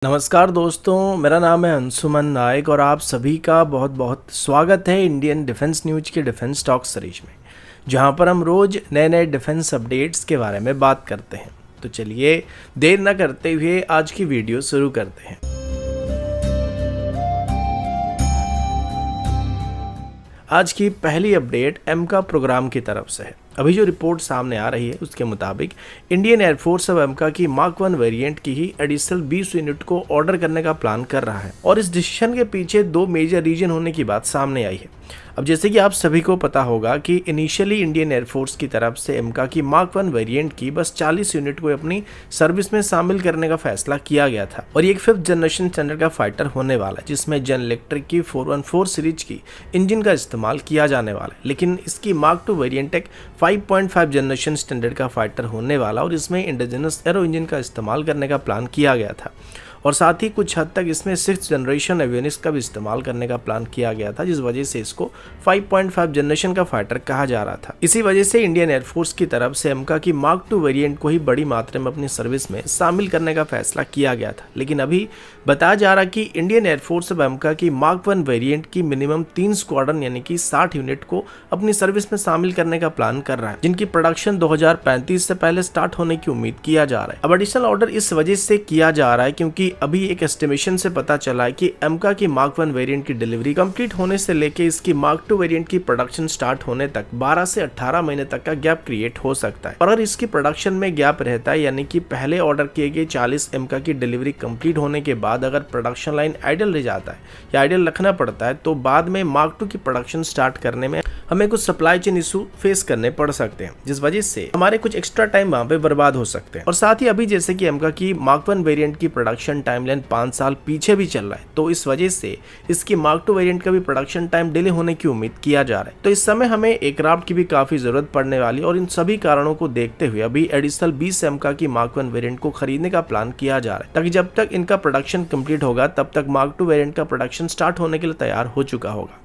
नमस्कार दोस्तों, मेरा नाम है अंशुमन नायक और आप सभी का बहुत बहुत स्वागत है इंडियन डिफेंस न्यूज के डिफेंस टॉक सीरीज में, जहां पर हम रोज़ नए नए डिफेंस अपडेट्स के बारे में बात करते हैं। तो चलिए देर न करते हुए आज की वीडियो शुरू करते हैं। आज की पहली अपडेट एमका प्रोग्राम की तरफ से है। अभी जो रिपोर्ट सामने आ रही है उसके मुताबिक इंडियन एयरफोर्स अब एमका की मार्क 1 वेरिएंट की ही एडिशनल 20 यूनिट को ऑर्डर करने का प्लान कर रहा है और इस डिसीजन के पीछे दो मेजर रीजन होने की बात सामने आई है। अब जैसे कि आप सभी को पता होगा कि इनिशियली इंडियन एयरफोर्स की तरफ से एमका की मार्क 1 वेरिएंट की बस 40 यूनिट को अपनी सर्विस में शामिल करने का फैसला किया गया था और ये एक 5th जनरेशन स्टैंडर्ड का फाइटर होने वाला है, जिसमें जनरल इलेक्ट्रिक की 414 सीरीज की इंजन का इस्तेमाल किया जाने वाला है। लेकिन इसकी मार्क 2 वेरिएंट एक 5.5 जनरेशन स्टैंडर्ड का फाइटर होने वाला और इसमें इंडिजिनस एरो इंजन का इस्तेमाल करने का प्लान किया गया था और साथ ही कुछ हद तक इसमें 6th जनरेशन एवियोनिक्स का भी इस्तेमाल करने का प्लान किया गया था, जिस वजह से इसको 5.5 जनरेशन का फाइटर कहा जा रहा था। इसी वजह से इंडियन एयरफोर्स की तरफ से एमका की मार्क 2 वेरिएंट को ही बड़ी मात्रा में अपनी सर्विस में शामिल करने का फैसला किया गया था। लेकिन अभी बताया जा रहा कि इंडियन एयरफोर्स अब एमका की मार्क 1 वेरिएंट की मिनिमम 3 स्क्वाड्रन यानी कि 60 यूनिट को अपनी सर्विस में शामिल करने का प्लान कर रहा है, जिनकी प्रोडक्शन 2035 से पहले स्टार्ट होने की उम्मीद किया जा रहा है। अब एडिशनल ऑर्डर इस वजह से किया जा रहा है क्योंकि अभी एक एस्टिमेशन से पता चला है कि एमका की मार्क 1 वेरिएंट की डिलीवरी कंप्लीट होने से लेके इसकी मार्क 2 वेरिएंट की प्रोडक्शन स्टार्ट होने तक 12 से 18 महीने तक का गैप क्रिएट हो सकता है। और अगर इसकी प्रोडक्शन में गैप रहता है, यानी कि पहले ऑर्डर किए गए 40 एमका की डिलीवरी कंप्लीट होने के बाद अगर प्रोडक्शन लाइन आइडल रह जाता है या आइडल रखना पड़ता है, तो बाद में मार्क 2 की प्रोडक्शन स्टार्ट करने में हमें कुछ सप्लाई चेन इशू फेस करने पड़ सकते हैं, जिस वजह से हमारे कुछ एक्स्ट्रा टाइम वहां पे बर्बाद हो सकते हैं। और साथ ही अभी जैसे कि एमका की मार्क 1 वेरिएंट की प्रोडक्शन टाइमलाइन 5 साल पीछे भी चल रहा है, तो इस वजह से इसकी मार्क 2 वेरिएंट का भी प्रोडक्शन टाइम डिले होने की उम्मीद किया जा रहा है। तो इस समय हमें एयरक्राफ्ट की भी काफी जरूरत पड़ने वाली और इन सभी कारणों को देखते हुए अभी एडिशनल 20 एमका की मार्क 1 वेरिएंट को खरीदने का प्लान किया जा रहा है, ताकि जब तक इनका प्रोडक्शन कंप्लीट होगा तब तक मार्क 2 वेरिएंट का प्रोडक्शन स्टार्ट होने के लिए तैयार हो चुका होगा।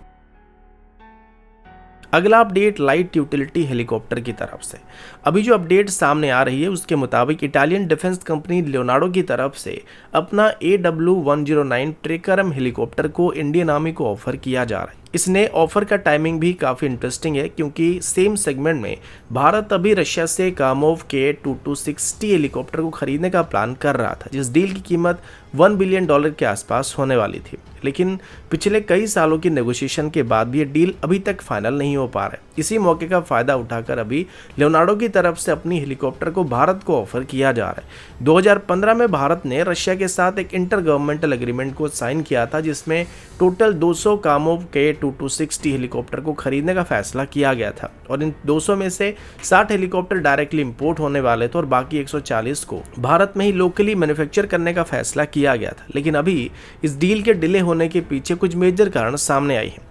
अगला अपडेट लाइट यूटिलिटी हेलीकॉप्टर की तरफ से। अभी जो अपडेट सामने आ रही है उसके मुताबिक इटालियन डिफेंस कंपनी लियोनार्डो की तरफ से अपना AW109 ट्रेकर हेलीकॉप्टर को इंडियन आर्मी को ऑफर किया जा रहा है। इसने ऑफर का टाइमिंग भी काफ़ी इंटरेस्टिंग है क्योंकि सेम सेगमेंट में भारत अभी रशिया से कामोव KA-2260 हेलीकॉप्टर को खरीदने का प्लान कर रहा था, जिस डील की कीमत $1 बिलियन के आसपास होने वाली थी। लेकिन पिछले कई सालों की नेगोशिएशन के बाद भी ये डील अभी तक फाइनल नहीं हो पा रहा है। इसी मौके का फायदा उठाकर अभी लियोनार्डो की तरफ से अपनी हेलीकॉप्टर को भारत को ऑफर किया जा रहा है। 2015 में भारत ने रशिया के साथ एक इंटर गवर्नमेंटल एग्रीमेंट को साइन किया था, जिसमें टोटल 200 कामोव KA-2260 हेलीकॉप्टर को खरीदने का फैसला किया गया था और इन 200 में से 60 हेलीकॉप्टर डायरेक्टली इंपोर्ट होने वाले थे और बाकी 140 को भारत में ही लोकली मैन्युफैक्चर करने का फैसला किया गया था। लेकिन अभी इस डील के डिले होने के पीछे कुछ मेजर कारण सामने आई हैं।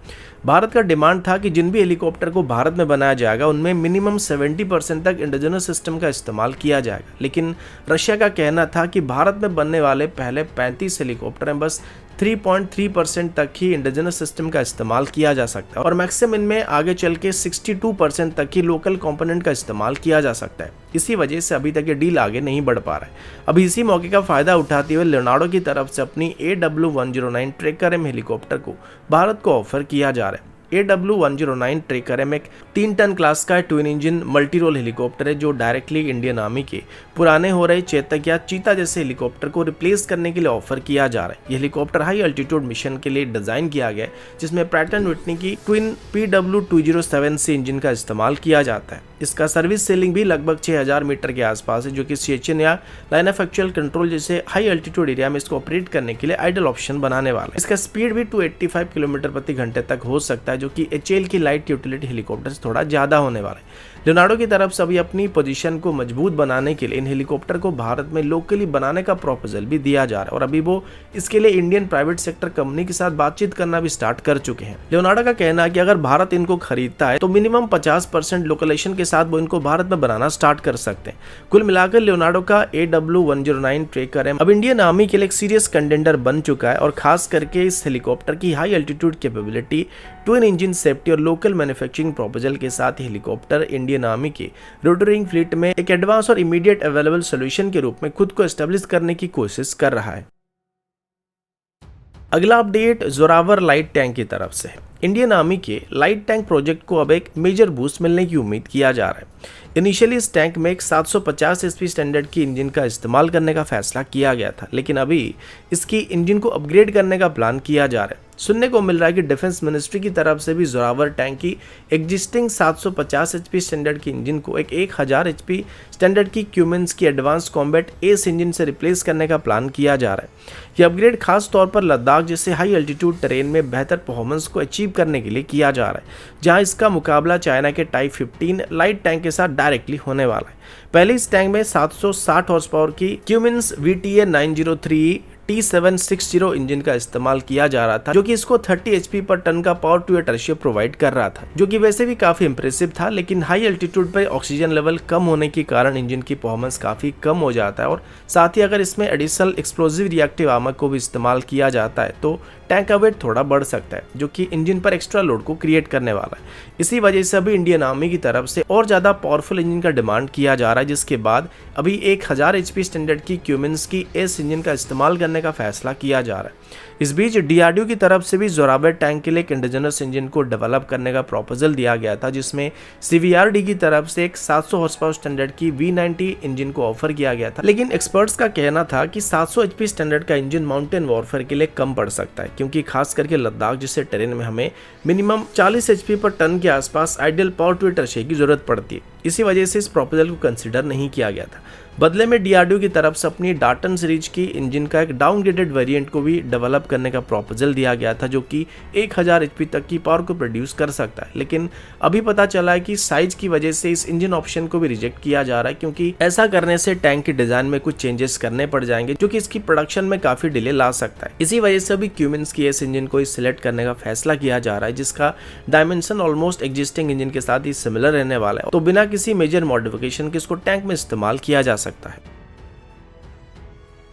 भारत का डिमांड था कि जिन भी हेलीकॉप्टर को भारत में बनाया जाएगा उनमें मिनिमम 70% तक इंडिजिनस सिस्टम का इस्तेमाल किया जाएगा। लेकिन रशिया का कहना था कि भारत में बनने वाले पहले 35 हेलीकॉप्टर में बस 3.3% तक ही इंडिजिनस सिस्टम का इस्तेमाल किया जा सकता है और मैक्सिमम इनमें आगे चल के 62% तक ही लोकल कंपोनेंट का इस्तेमाल किया जा सकता है। इसी वजह से अभी तक ये डील आगे नहीं बढ़ पा रहा है। अभी इसी मौके का फायदा उठाते हुए लियोनार्डो की तरफ से अपनी AW109 ट्रेकर हेलीकॉप्टर को भारत को ऑफर किया जा रहा है। AW109 ट्रेकर एक 3 टन क्लास का twin engine multi role helicopter है, जो डायरेक्टली इंडियन आर्मी के पुराने हो रहे चेतक या चीता जैसे हेलीकॉप्टर को रिप्लेस करने के लिए ऑफर किया जा रहा है। ये हेलीकॉप्टर हाई अल्टीट्यूड मिशन के लिए डिजाइन किया गया है, जिसमें प्रैट एंड व्हिटनी की ट्विन PW207C इंजन का इस्तेमाल किया जाता है। इसका सर्विस सेलिंग भी लगभग 6000 मीटर के आसपास है, जो कि CHN या लाइन ऑफ एक्चुअल कंट्रोल जैसे हाई अल्टीट्यूड एरिया में इसको ऑपरेट करने के लिए आइडल ऑप्शन बनाने वाला है। इसका स्पीड भी 285 किलोमीटर प्रति घंटे तक हो सकता है, जो कि HAL की लाइट यूटिलिटी हेलीकॉप्टर से थोड़ा ज्यादा होने वाला है। लियोनार्डो की तरफ से अभी अपनी पोजीशन को मजबूत बनाने के लिए इन हेलीकॉप्टर को भारत में लोकली बनाने का प्रपोजल भी दिया जा रहा है और अभी वो इसके लिए इंडियन प्राइवेट सेक्टर कंपनी के साथ बातचीत करना भी स्टार्ट कर चुके हैं। लियोनार्डो का कहना है कि अगर भारत इनको खरीदता है तो मिनिमम 50% लोकलाइजेशन के साथ वो इनको भारत में बनाना स्टार्ट कर सकते हैं। कुल मिलाकर लियोनार्डो का AW109 ट्रेकर अब इंडियन आर्मी के लिए एक सीरियस कंटेंडर बन चुका है और खास करके इस हेलीकॉप्टर की high altitude capability, twin engine safety और लोकल मैन्युफैक्चरिंग प्रपोजल के साथ हेलीकॉप्टर इंडियन आर्मी के रोटरिंग फ्लीट में एक एडवांस और इमीडिएट अवेलेबल सोल्यूशन के रूप में खुद को एस्टेब्लिश करने की कोशिश कर रहा है। अगला अपडेट जोरावर लाइट टैंक की तरफ से है। इंडियन आर्मी के लाइट टैंक प्रोजेक्ट को अब एक मेजर बूस्ट मिलने की उम्मीद किया जा रहा है। इनिशियली इस टैंक में एक 750 एचपी स्टैंडर्ड की इंजन का इस्तेमाल करने का फैसला किया गया था, लेकिन अभी इसकी इंजन को अपग्रेड करने का प्लान किया जा रहा है। सुनने को मिल रहा है कि डिफेंस मिनिस्ट्री की तरफ से भी जोरावर टैंक की एग्जिस्टिंग 750 एचपी स्टैंडर्ड की इंजन को एक 1000 एचपी स्टैंडर्ड की क्यूमेंस की एडवांस कॉम्बैट एस इंजन से रिप्लेस करने का प्लान किया जा रहा है। यह अपग्रेड खास तौर पर लद्दाख जैसे हाई एल्टीट्यूड टेरेन में बेहतर परफॉर्मेंस को अचीव करने के लिए किया जा रहा है, जहां इसका मुकाबला चाइना के टाइप 15 लाइट टैंक के साथ डायरेक्टली होने वाला है। पहले इस टैंक में 760 हॉर्स पावर की क्यूमेंस VTA 903 T760 इंजन का इस्तेमाल किया जा रहा था, जो कि इसको 30 एचपी पर टन का power to weight ratio provide कर रहा था, जो कि वैसे भी काफी इंप्रेसिव था। लेकिन हाई एल्टीट्यूड पर ऑक्सीजन लेवल कम होने के कारण इंजन की परफॉर्मेंस काफी कम हो जाता है, और साथ ही अगर इसमें एडिशनल एक्सप्लोजिव रिएक्टिव आर्मर को भी इस्तेमाल किया जाता है तो टैंक का वेट थोड़ा बढ़ सकता है, जो कि इंजन पर एक्स्ट्रा लोड को क्रिएट करने वाला है। इसी वजह से अभी इंडियन आर्मी की तरफ से और ज़्यादा पावरफुल इंजन का डिमांड किया जा रहा है, जिसके बाद अभी 1000 एचपी स्टैंडर्ड की क्यूमेंस की एस इंजन का इस्तेमाल करने का फैसला किया जा रहा है। इस बीच डीआरडीओ की तरफ से भी जोरावर टैंक के लिए एक इंडिजिनस इंजन को डेवलप करने का प्रपोजल दिया गया था, जिसमें सीवीआरडी की तरफ से एक 700 हॉर्स पावर स्टैंडर्ड की V90 इंजन को ऑफर किया गया था। लेकिन एक्सपर्ट्स का कहना था कि 700 एचपी स्टैंडर्ड का इंजन माउंटेन वॉरफेयर के लिए कम पड़ सकता है, क्योंकि खास करके लद्दाख जैसे टेरेन में हमें मिनिमम 40 एचपी पर टन के आसपास ideal power to weight ratio की जरूरत पड़ती है। इसी वजह से इस प्रपोजल को कंसिडर नहीं किया गया था। बदले में डीआरडीओ की तरफ से अपनी डाल्टन सीरीज की इंजन का एक डाउनग्रेडेड वेरिएंट को भी डेवलप करने का प्रपोजल दिया गया था, जो कि 1000 एचपी तक की पावर को प्रोड्यूस कर सकता है। लेकिन अभी पता चला है कि साइज की वजह से इस इंजन ऑप्शन को भी रिजेक्ट किया जा रहा है, क्योंकि ऐसा करने से टैंक के डिजाइन में कुछ चेंजेस करने पड़ जाएंगे, जो कि इसकी प्रोडक्शन में काफी डिले ला सकता है। इसी वजह से अभी क्यूमेंस की इस इंजन को सिलेक्ट करने का फैसला किया जा रहा है, जिसका डायमेंशन ऑलमोस्ट एग्जिस्टिंग इंजन के साथ ही सिमिलर रहने वाला है, तो बिना किसी मेजर मॉडिफिकेशन के इसको टैंक में इस्तेमाल किया जा सकता है।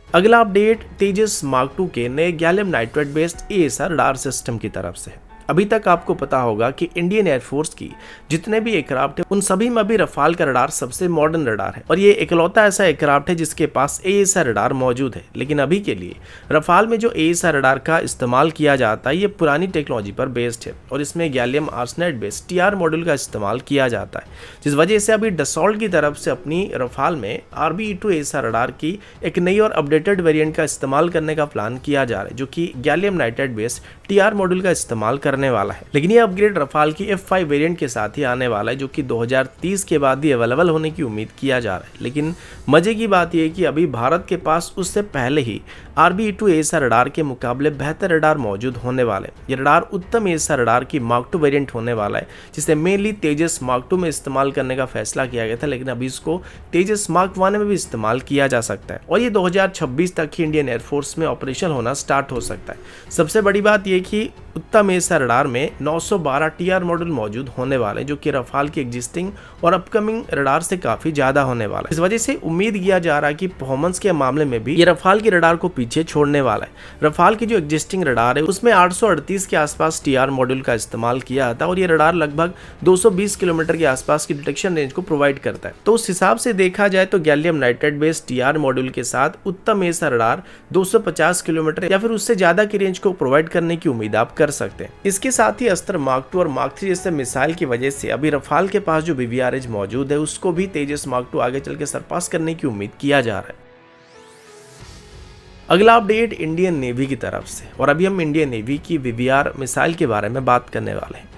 अगला अपडेट तेजस मार्क 2 के नए gallium nitride based AESA radar system की तरफ से है। अभी तक आपको पता होगा कि इंडियन एयरफोर्स की जितने भी एयरक्राफ्ट है उन सभी में अभी रफाल का रडार सबसे मॉडर्न रडार है, और ये इकलौता ऐसा एयरक्राफ्ट है जिसके पास AESA रडार मौजूद है। लेकिन अभी के लिए रफाल में जो AESA रडार का इस्तेमाल किया जाता है ये पुरानी टेक्नोलॉजी पर बेस्ड है, और इसमें gallium arsenide based TR module का इस्तेमाल किया जाता है, जिस वजह से अभी डसॉल्ट की तरफ से अपनी रफाल में RBE2 AESA रडार की एक नई और अपडेटेड वेरिएंट का इस्तेमाल करने का प्लान किया जा रहा है, जो कि gallium nitride based TR module का इस्तेमाल करने वाला है। लेकिन ये अपग्रेड रफाल की F5 वेरिएंट के साथ ही आने वाला है, जो कि 2030 के बाद ही अवेलेबल होने की उम्मीद किया जा रहा है। लेकिन मजे की बात यह है कि अभी भारत के पास उससे पहले ही RBE2 AESA रडार के मुकाबले बेहतर रडार मौजूद होने वाले। ये रडार उत्तम AESA रडार की मार्क 2 वेरिएंट होने वाला है, जिसे मेनली तेजस मार्क 2 में इस्तेमाल करने का फैसला किया गया था, लेकिन अभी इसको तेजस मार्क 1 में भी इस्तेमाल किया जा सकता है, और ये 2026 तक ही इंडियन एयरफोर्स में ऑपरेशनल होना स्टार्ट हो सकता है। सबसे बड़ी बात यह कि उत्तम AESA रडार में 912 TR मॉड्यूल मौजूद होने वाले, जो कि रफाल की एग्जिस्टिंग और अपकमिंग रडार से काफी ज्यादा होने वाला है। इस वजह से उम्मीद किया जा रहा है कि परफॉर्मेंस के मामले में भी ये रफाल की रडार को पीछे छोड़ने वाला है। रफाल की जो एग्जिस्टिंग रडार है उसमें 838 के आसपास TR मॉड्यूल का इस्तेमाल किया था, और ये रडार लगभग 220 किलोमीटर के आसपास की डिटेक्शन रेंज को प्रोवाइड करता है। तो उस हिसाब से देखा जाए तो gallium nitride based TR module के साथ उत्तम AESA रडार 250 किलोमीटर या फिर उससे ज्यादा की रेंज को प्रोवाइड करने की उम्मीद आप कर सकते हैं। इसके साथ ही अस्त्र मार्क 2 और मार्क 3 जैसे मिसाइल की वजह से अभी रफाल के पास जो BVRH मौजूद है उसको भी तेजस मार्क 2 आगे चल के सरपास करने की उम्मीद किया जा रहा है। अगला अपडेट इंडियन नेवी की तरफ से, और अभी हम इंडियन नेवी की VVR मिसाइल के बारे में बात करने वाले हैं।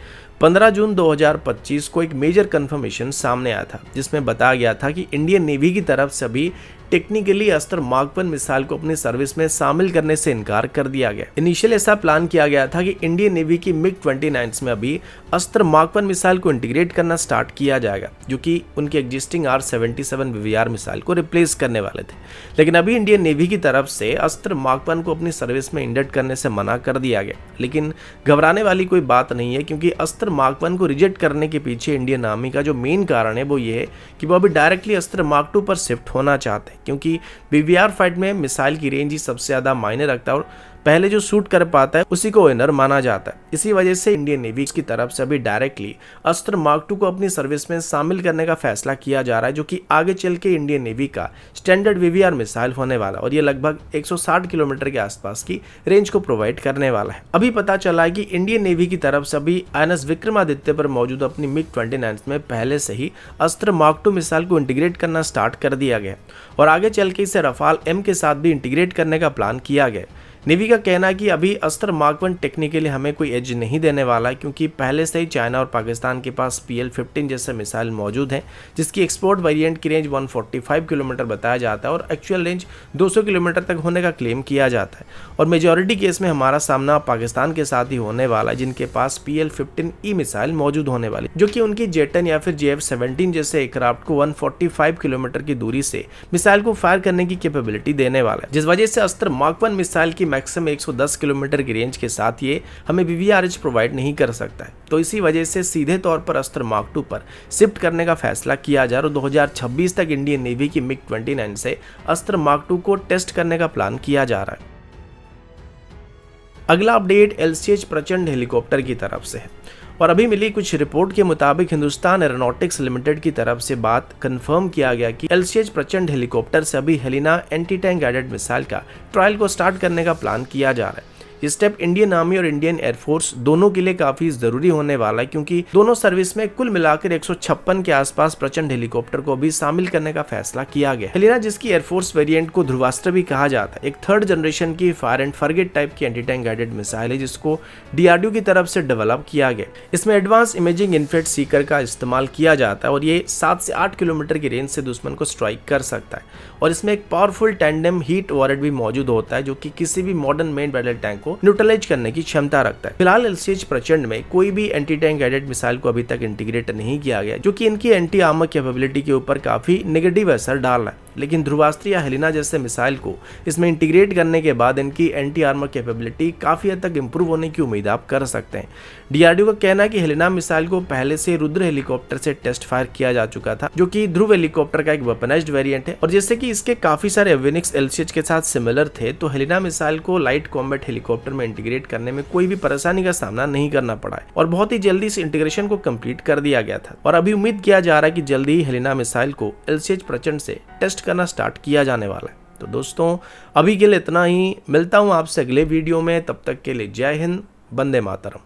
15 जून 2025 को एक मेजर कंफर्मेशन सामने आया था, जिसमें बताया गया था कि इंडियन नेवी की तरफ से अभी टेक्निकली अस्त्र मार्क 1 मिसाइल को अपनी सर्विस में शामिल करने से इनकार कर दिया गया। इनिशियल ऐसा प्लान किया गया था कि इंडियन नेवी की MiG-29 में अभी अस्त्र मार्क 1 मिसाइल को इंटीग्रेट करना स्टार्ट किया जाएगा, जो कि उनके एग्जिस्टिंग R77 VVR मिसाइल को रिप्लेस करने वाले थे। लेकिन अभी इंडियन नेवी की तरफ से अस्त्र मार्क 1 को अपनी सर्विस में इंडक्ट करने से मना कर दिया गया। लेकिन घबराने वाली कोई बात नहीं है, क्योंकि अस्त्र मार्क 1 को रिजेक्ट करने के पीछे इंडियन आर्मी का जो मेन कारण है वो ये है कि वो अभी डायरेक्टली अस्त्र मार्क 2 पर शिफ्ट होना चाहते हैं, क्योंकि VVR फाइट में मिसाइल की रेंज ही सबसे ज़्यादा मायने रखता है, और पहले जो शूट कर पाता है उसी को विनर माना जाता है। इसी वजह से इंडियन नेवी की तरफ से अभी डायरेक्टली अस्त्र मार्क 2 को अपनी सर्विस में शामिल करने का फैसला किया जा रहा है, जो कि आगे चल के इंडियन नेवी का स्टैंडर्ड वीवीआर मिसाइल होने वाला और ये लगभग 160 किलोमीटर के आसपास की रेंज को प्रोवाइड करने वाला है। अभी पता चला है कि इंडियन नेवी की तरफ से अभी INS विक्रमादित्य पर मौजूद अपनी MiG-29 में पहले से ही अस्त्र मार्क 2 मिसाइल को इंटीग्रेट करना स्टार्ट कर दिया गया और आगे चल के इसे रफाल M के साथ भी इंटीग्रेट करने का प्लान किया गया। नेवी का कहना है कि अभी अस्त्र मार्क 1 टेक्निकली हमें कोई एज नहीं देने वाला है, क्योंकि पहले से ही चाइना और पाकिस्तान के पास PL-15 जैसे मिसाइल मौजूद हैं, जिसकी एक्सपोर्ट वेरिएंट की रेंज 145 किलोमीटर बताया जाता है और एक्चुअल रेंज 200 किलोमीटर तक होने का क्लेम किया जाता है। और मेजॉरिटी केस में हमारा सामना पाकिस्तान के साथ ही होने वाला है, जिनके पास PL-15E मिसाइल मौजूद होने वाली, जो कि उनकी J-10 या फिर JF-17 जैसे एयरक्राफ्ट को 145 किलोमीटर की दूरी से मिसाइल को फायर करने की कैपेबिलिटी देने वाला है, जिस वजह से अस्त्र मार्क 1 मिसाइल की मैक्सिमम 110 किलोमीटर की रेंज के साथ ये हमें वीवीआरएच प्रोवाइड नहीं कर सकता है। तो इसी वजह से सीधे तौर पर अस्त्र मार्क 2 पर शिफ्ट करने का फैसला किया जा रहा है और 2026 तक इंडियन नेवी की MiG-29 से अस्त्र मार्क 2 को टेस्ट करने का प्लान किया जा रहा है। अगला अपडेट LCH प्रचंड हेलीकॉप्टर की तरफ से है और अभी मिली कुछ रिपोर्ट के मुताबिक हिंदुस्तान एरोनॉटिक्स लिमिटेड की तरफ से बात कंफर्म किया गया कि LCH प्रचंड हेलीकॉप्टर से अभी Helina anti tank guided missile का ट्रायल को स्टार्ट करने का प्लान किया जा रहा है। ये स्टेप इंडियन आर्मी और इंडियन एयरफोर्स दोनों के लिए काफी जरूरी होने वाला है, क्योंकि दोनों सर्विस में कुल मिलाकर 156 के आसपास प्रचंड हेलीकॉप्टर को भी शामिल करने का फैसला किया गया। हेलिना, जिसकी एयरफोर्स वेरिएंट को ध्रुवास्त्र भी कहा जाता है, एक 3rd जनरेशन की फायर एंड फॉरगेट टाइप की एंटी टैंक गाइडेड मिसाइल है, जिसको DRDO की तरफ से डेवलप किया गया। इसमें एडवांस इमेजिंग इन्फ्रारेड सीकर का इस्तेमाल किया जाता है और ये 7 से 8 किलोमीटर की रेंज से दुश्मन को स्ट्राइक कर सकता है और इसमें एक पावरफुल टैंडेम हीट वॉरेट भी मौजूद होता है, जो कि किसी भी मॉडर्न मेन बैटल टैंक को न्यूट्रलाइज करने की क्षमता रखता है। फिलहाल LCH प्रचंड में कोई भी एंटी टैंक गाइडेड मिसाइल को अभी तक इंटीग्रेट नहीं किया गया, जो कि इनकी एंटी आर्मर कैपेबिलिटी के ऊपर काफी नेगेटिव असर डाल रहा है। लेकिन ध्रुवास्त्र या हेलिना जैसे मिसाइल को इसमें इंटीग्रेट करने के बाद इनकी एंटी आर्मर कैपेबिलिटी काफी हद तक इंप्रूव होने की उम्मीद आप कर सकते हैं। DRDO का कहना है कि हेलिना मिसाइल को पहले से रुद्र हेलीकॉप्टर से टेस्ट फायर किया जा चुका था, जो कि ध्रुव हेलीकॉप्टर का एक वेपनाइज्ड वेरिएंट है और जैसे कि इसके काफी सारे एविनिक्स LCH के साथ सिमिलर थे, तो हेलिना मिसाइल को लाइट कॉम्बैट हेलीकॉप्टर में इंटीग्रेट करने में कोई भी परेशानी का सामना नहीं करना पड़ा है और बहुत ही जल्दी इस इंटीग्रेशन को कंप्लीट कर दिया गया था और अभी उम्मीद किया जा रहा है कि जल्दी ही हेलिना मिसाइल को LCH प्रचंड से टेस्ट करना स्टार्ट किया जाने वाला है। तो दोस्तों, अभी के लिए इतना ही। मिलता हूं आपसे अगले वीडियो में, तब तक के लिए जय हिंद, वंदे मातरम।